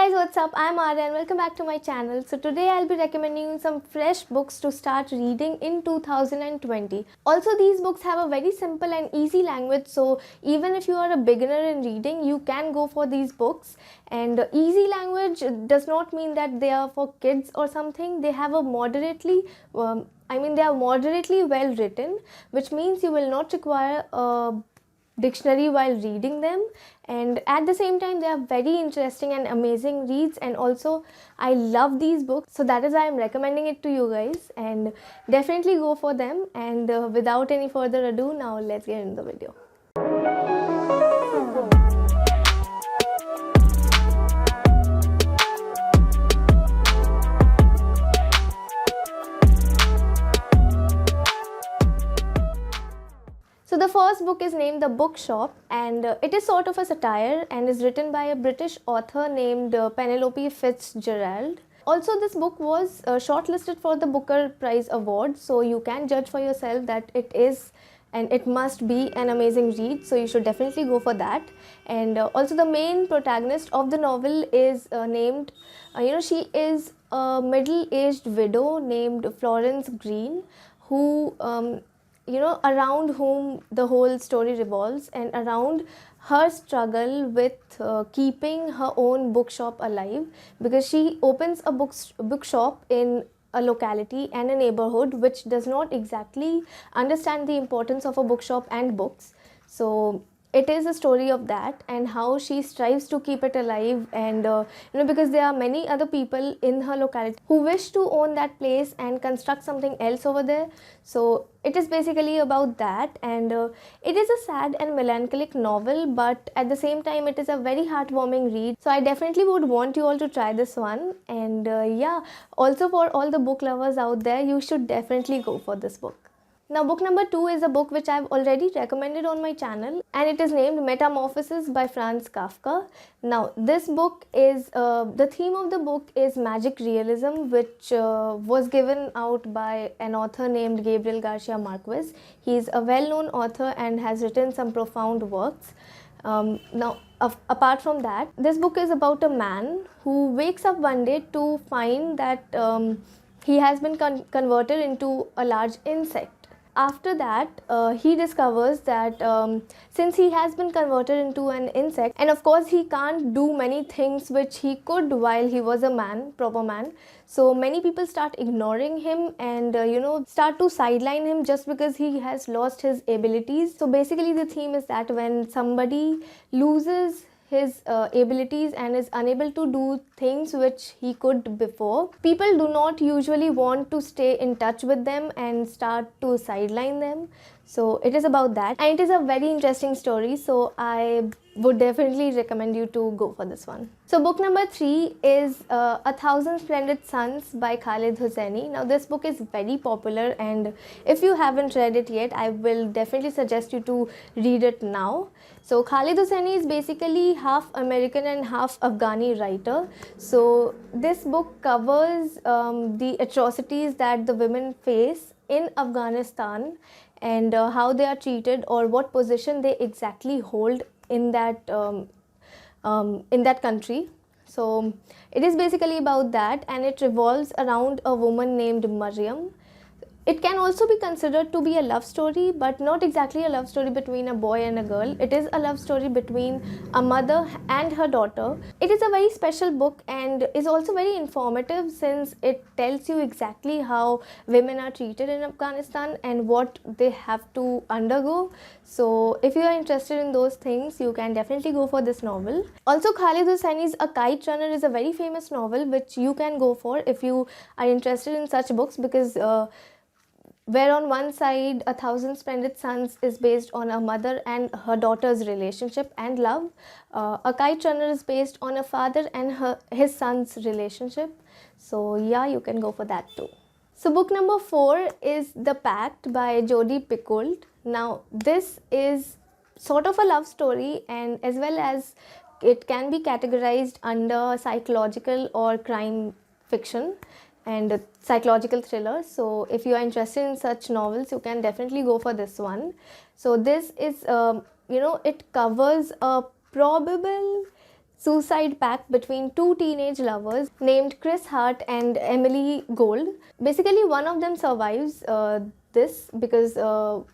guys, what's up? I'm Arya and welcome back to my channel. So today I'll be recommending you some fresh books to start reading in 2020. Also, these books have a very simple and easy language, so even if you are a beginner in reading, you can go for these books. And easy language does not mean that they are for kids or something. They have a moderately they are moderately well written, which means you will not require a dictionary while reading them, and at the same time they are very interesting and amazing reads. And also I love these books, so that is why I'm recommending it to you guys, and definitely go for them. And without any further ado, now let's get into the video. So the first book is named The Bookshop, and it is sort of a satire and is written by a British author named Penelope Fitzgerald. Also, this book was shortlisted for the Booker Prize Award, so you can judge for yourself that it is and it must be an amazing read, so you should definitely go for that. And also the main protagonist of the novel is she is a middle-aged widow named Florence Green, who around whom the whole story revolves, and around her struggle with keeping her own bookshop alive, because she opens a bookshop in a locality and a neighborhood which does not exactly understand the importance of a bookshop and books. So it is a story of that and how she strives to keep it alive, and because there are many other people in her locality who wish to own that place and construct something else over there. So it is basically about that, and it is a sad and melancholic novel, but at the same time it is a very heartwarming read. So I definitely would want you all to try this one. And also for all the book lovers out there, you should definitely go for this book. Now, book number 2 is a book which I've already recommended on my channel, and it is named Metamorphosis by Franz Kafka. Now, this book is, the theme of the book is magic realism, which was given out by an author named Gabriel Garcia Marquez. He is a well-known author and has written some profound works. Apart from that, this book is about a man who wakes up one day to find that he has been converted into a large insect. After that, he discovers that since he has been converted into an insect, and of course he can't do many things which he could while he was a proper man, so many people start ignoring him and start to sideline him just because he has lost his abilities. So basically the theme is that when somebody loses his abilities and is unable to do things which he could before, people do not usually want to stay in touch with them and start to sideline them. So it is about that, and it is a very interesting story, so I would definitely recommend you to go for this one. So book number 3 is A Thousand Splendid Suns by Khaled Hosseini. Now this book is very popular, and if you haven't read it yet, I will definitely suggest you to read it now. So Khaled Hosseini is basically half American and half Afghani writer. So this book covers the atrocities that the women face in Afghanistan, and how they are treated, or what position they exactly hold in that country. So it is basically about that, and it revolves around a woman named Maryam. It can also be considered to be a love story, but not exactly a love story between a boy and a girl. It is a love story between a mother and her daughter. It is a very special book and is also very informative, since it tells you exactly how women are treated in Afghanistan and what they have to undergo. So if you are interested in those things, you can definitely go for this novel. Also, Khaled Hosseini's A Kite Runner is a very famous novel which you can go for if you are interested in such books, because where on one side A Thousand Splendid Suns is based on a mother and her daughter's relationship and love, A Kite Runner is based on a father and his son's relationship. So yeah, you can go for that too. So book number 4 is The Pact by Jodi Picoult. Now this is sort of a love story, and as well as it can be categorized under psychological or crime fiction and psychological thriller. So if you are interested in such novels, you can definitely go for this one. So this is it covers a probable suicide pact between two teenage lovers named Chris Hart and Emily Gold. Basically, one of them survives this because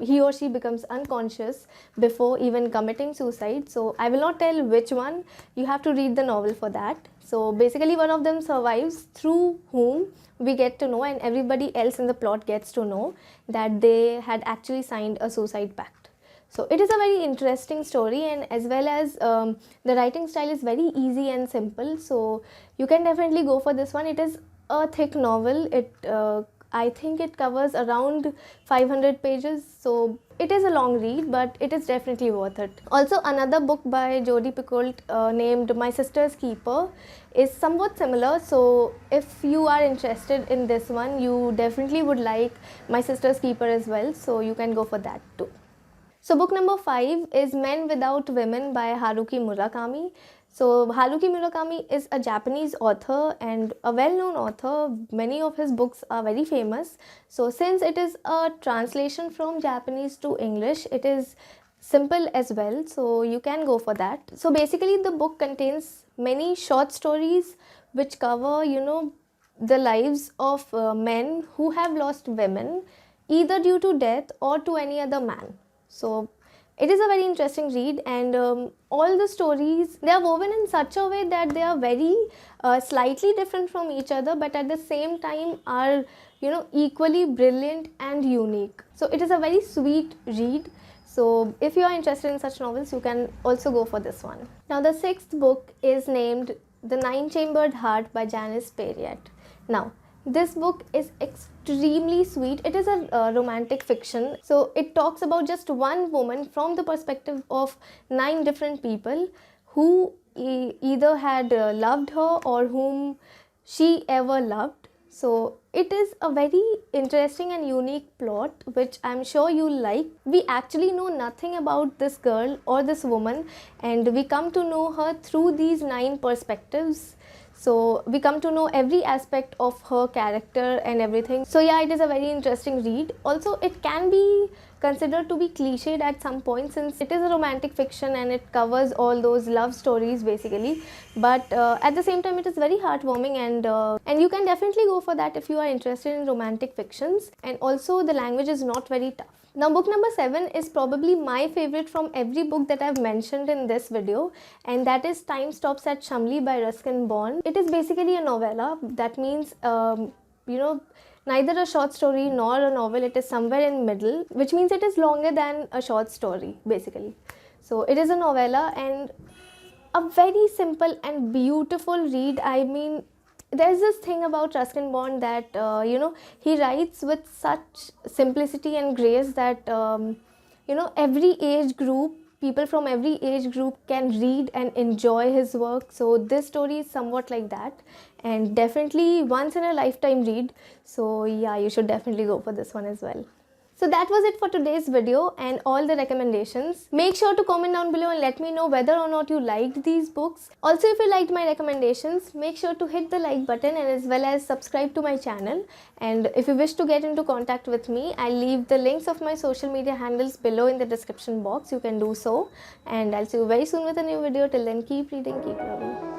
he or she becomes unconscious before even committing suicide. So I will not tell which one, you have to read the novel for that. So basically one of them survives, through whom we get to know, and everybody else in the plot gets to know, that they had actually signed a suicide pact. So it is a very interesting story, and as well as the writing style is very easy and simple, so you can definitely go for this one. It is a thick novel. I think it covers around 500 pages, so it is a long read, but it is definitely worth it. Also, another book by Jodi Picoult named My Sister's Keeper is somewhat similar, so if you are interested in this one, you definitely would like My Sister's Keeper as well, so you can go for that too. So book number 5 is Men Without Women by Haruki Murakami. So Haruki Murakami is a Japanese author and a well-known author. Many of his books are very famous. So since it is a translation from Japanese to English, it is simple as well, so you can go for that. So basically the book contains many short stories which cover, the lives of men who have lost women either due to death or to any other man. So it is a very interesting read, and all the stories, they are woven in such a way that they are very slightly different from each other, but at the same time are equally brilliant and unique. So it is a very sweet read. So if you are interested in such novels, you can also go for this one. Now the 6th book is named The Nine-Chambered Heart by Janice Pariat. Now this book is extremely sweet. It is a romantic fiction. So it talks about just one woman from the perspective of 9 different people who either had loved her or whom she ever loved. So it is a very interesting and unique plot, which I'm sure you'll like. We actually know nothing about this girl or this woman, and we come to know her through these 9 perspectives. So we come to know every aspect of her character and everything. So yeah, it is a very interesting read. Also, it can be considered to be cliched at some point, since it is a romantic fiction and it covers all those love stories basically. But at the same time, it is very heartwarming, and you can definitely go for that if you are interested in romantic fictions. And also the language is not very tough. Now book number 7 is probably my favorite from every book that I've mentioned in this video, and that is Time Stops at Shamli by Ruskin. It is basically a novella. That means neither a short story nor a novel. It is somewhere in middle, which means it is longer than a short story basically. So it is a novella and a very simple and beautiful read. I mean, there's this thing about Ruskin that he writes with such simplicity and grace that every age group, people from every age group can read and enjoy his work. So this story is somewhat like that, and definitely once in a lifetime read. So yeah, you should definitely go for this one as well. So that was it for today's video and all the recommendations. Make sure to comment down below and let me know whether or not you liked these books. Also, if you liked my recommendations, make sure to hit the like button and as well as subscribe to my channel. And if you wish to get into contact with me, I'll leave the links of my social media handles below in the description box. You can do so. And I'll see you very soon with a new video. Till then, keep reading, keep loving.